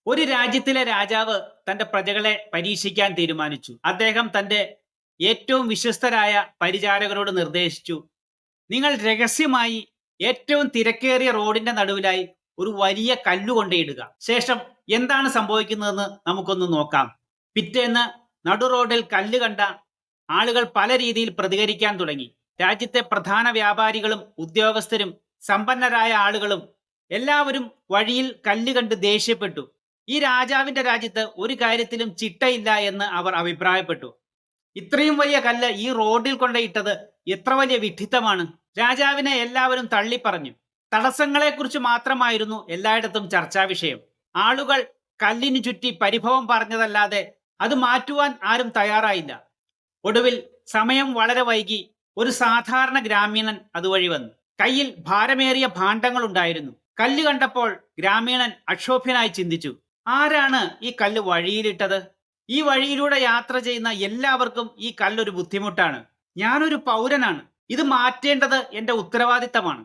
ഒരു രാജ്യത്തിലെ രാജാവ് തന്റെ പ്രജകളെ പരീക്ഷിക്കാൻ തീരുമാനിച്ചു. അദ്ദേഹം തന്റെ ഏറ്റവും വിശ്വസ്തരായ പരിചാരകരോട് നിർദ്ദേശിച്ചു, നിങ്ങൾ രഹസ്യമായി ഏറ്റവും തിരക്കേറിയ റോഡിന്റെ നടുവിലായി ഒരു വലിയ കല്ല് കൊണ്ടയിടുക. ശേഷം എന്താണ് സംഭവിക്കുന്നതെന്ന് നമുക്കൊന്ന് നോക്കാം. പിറ്റേന്ന് നടു റോഡിൽ കല്ല് കണ്ട ആളുകൾ പല രീതിയിൽ പ്രതികരിക്കാൻ തുടങ്ങി. രാജ്യത്തെ പ്രധാന വ്യാപാരികളും ഉദ്യോഗസ്ഥരും സമ്പന്നരായ ആളുകളും എല്ലാവരും വഴിയിൽ കല്ല് കണ്ട് ദേഷ്യപ്പെട്ടു. ഈ രാജാവിന്റെ രാജ്യത്ത് ഒരു കാര്യത്തിലും ചിട്ടയില്ല എന്ന് അവർ അഭിപ്രായപ്പെട്ടു. ഇത്രയും വലിയ കല്ല് ഈ റോഡിൽ കൊണ്ടയിട്ടത് എത്ര വലിയ വിഡ്ഢിത്തമാണ്. രാജാവിനെ എല്ലാവരും തള്ളിപ്പറഞ്ഞു. തടസ്സങ്ങളെക്കുറിച്ച് മാത്രമായിരുന്നു എല്ലായിടത്തും ചർച്ചാ വിഷയം. ആളുകൾ കല്ലിനു ചുറ്റി പരിഭവം പറഞ്ഞതല്ലാതെ അത് മാറ്റുവാൻ ആരും തയ്യാറായില്ല. ഒടുവിൽ സമയം വളരെ വൈകി. ഒരു സാധാരണ ഗ്രാമീണൻ അതുവഴി വന്നു. കയ്യിൽ ഭാരമേറിയ ഭാണ്ഡങ്ങൾ ഉണ്ടായിരുന്നു. കല്ല് കണ്ടപ്പോൾ ഗ്രാമീണൻ അക്ഷോഭ്യനായി ചിന്തിച്ചു, ആരാണ് ഈ കല്ല് വഴിയിലിട്ടത്? ഈ വഴിയിലൂടെ യാത്ര ചെയ്യുന്ന എല്ലാവർക്കും ഈ കല്ലൊരു ബുദ്ധിമുട്ടാണ്. ഞാനൊരു പൗരനാണ്, ഇത് മാറ്റേണ്ടത് എന്റെ ഉത്തരവാദിത്തമാണ്.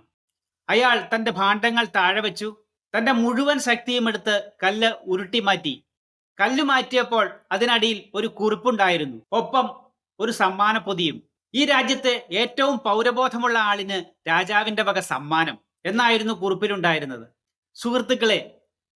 അയാൾ തന്റെ ഭാണ്ഡങ്ങൾ താഴെ വെച്ചു. തന്റെ മുഴുവൻ ശക്തിയും എടുത്ത് കല്ല് ഉരുട്ടി മാറ്റി. കല്ല് മാറ്റിയപ്പോൾ അതിനടിയിൽ ഒരു കുറിപ്പുണ്ടായിരുന്നു, ഒപ്പം ഒരു സമ്മാന പൊതിയും. ഈ രാജ്യത്തെ ഏറ്റവും പൗരബോധമുള്ള ആളിന് രാജാവിന്റെ വക സമ്മാനം എന്നായിരുന്നു കുറിപ്പിലുണ്ടായിരുന്നത്. സുഹൃത്തുക്കളെ,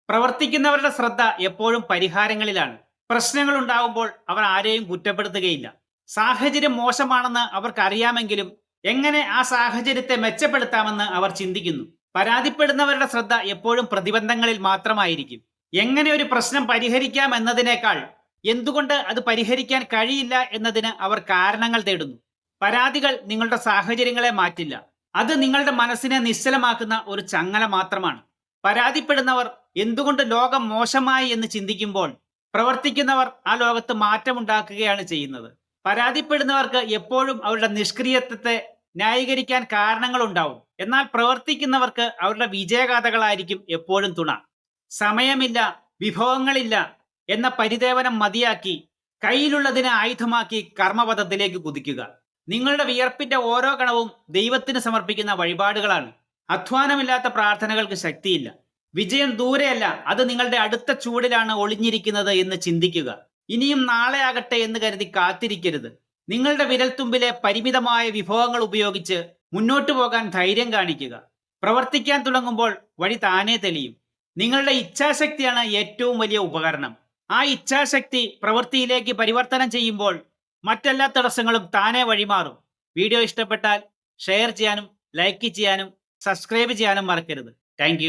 പ്രവർത്തിക്കുന്നവരുടെ ശ്രദ്ധ എപ്പോഴും പരിഹാരങ്ങളിലാണ്. പ്രശ്നങ്ങൾ ഉണ്ടാവുമ്പോൾ അവർ ആരെയും കുറ്റപ്പെടുത്തുകയില്ല. സാഹചര്യം മോശമാണെന്ന് അവർക്കറിയാമെങ്കിലും എങ്ങനെ ആ സാഹചര്യത്തെ മെച്ചപ്പെടുത്താമെന്ന് അവർ ചിന്തിക്കുന്നു. പരാതിപ്പെടുന്നവരുടെ ശ്രദ്ധ എപ്പോഴും പ്രതിബന്ധങ്ങളിൽ മാത്രമായിരിക്കും. എങ്ങനെ ഒരു പ്രശ്നം പരിഹരിക്കാം എന്നതിനേക്കാൾ എന്തുകൊണ്ട് അത് പരിഹരിക്കാൻ കഴിയില്ല എന്നതിന് അവർ കാരണങ്ങൾ തേടുന്നു. പരാതികൾ നിങ്ങളുടെ സാഹചര്യങ്ങളെ മാറ്റില്ല. അത് നിങ്ങളുടെ മനസ്സിനെ നിശ്ചലമാക്കുന്ന ഒരു ചങ്ങല മാത്രമാണ്. പരാതിപ്പെടുന്നവർ എന്തുകൊണ്ട് ലോകം മോശമായി എന്ന് ചിന്തിക്കുമ്പോൾ പ്രവർത്തിക്കുന്നവർ ആ ലോകത്ത് മാറ്റമുണ്ടാക്കുകയാണ് ചെയ്യുന്നത്. പരാതിപ്പെടുന്നവർക്ക് എപ്പോഴും അവരുടെ നിഷ്ക്രിയത്വത്തെ ന്യായീകരിക്കാൻ കാരണങ്ങളുണ്ടാവും. എന്നാൽ പ്രവർത്തിക്കുന്നവർക്ക് അവരുടെ വിജയഗാഥകളായിരിക്കും എപ്പോഴും തുണ. സമയമില്ല, വിഭവങ്ങളില്ല എന്ന പരിദേവനം മതിയാക്കി കയ്യിലുള്ളതിനെ ആയുധമാക്കി കർമ്മപഥത്തിലേക്ക് കുതിക്കുക. നിങ്ങളുടെ വിയർപ്പിന്റെ ഓരോ കണവും ദൈവത്തിന് സമർപ്പിക്കുന്ന വഴിപാടുകളാണ്. അധ്വാനമില്ലാത്ത പ്രാർത്ഥനകൾക്ക് ശക്തിയില്ല. വിജയം ദൂരെയല്ല, അത് നിങ്ങളുടെ അടുത്ത ചൂടിലാണ് ഒളിഞ്ഞിരിക്കുന്നത് എന്ന് ചിന്തിക്കുക. ഇനിയും നാളെ ആകട്ടെ എന്ന് കരുതി കാത്തിരിക്കരുത്. നിങ്ങളുടെ വിരൽത്തുമ്പിലെ പരിമിതമായ വിഭവങ്ങൾ ഉപയോഗിച്ച് മുന്നോട്ടു പോകാൻ ധൈര്യം കാണിക്കുക. പ്രവർത്തിക്കാൻ തുടങ്ങുമ്പോൾ വഴി താനേ തെളിയും. നിങ്ങളുടെ ഇച്ഛാശക്തിയാണ് ഏറ്റവും വലിയ ഉപകരണം. ആ ഇച്ഛാശക്തി പ്രവൃത്തിയിലേക്ക് പരിവർത്തനം ചെയ്യുമ്പോൾ മറ്റെല്ലാ തടസ്സങ്ങളും താനേ വഴിമാറും. വീഡിയോ ഇഷ്ടപ്പെട്ടാൽ ഷെയർ ചെയ്യാനും ലൈക്ക് ചെയ്യാനും സബ്സ്ക്രൈബ് ചെയ്യാനും മറക്കരുത്. താങ്ക്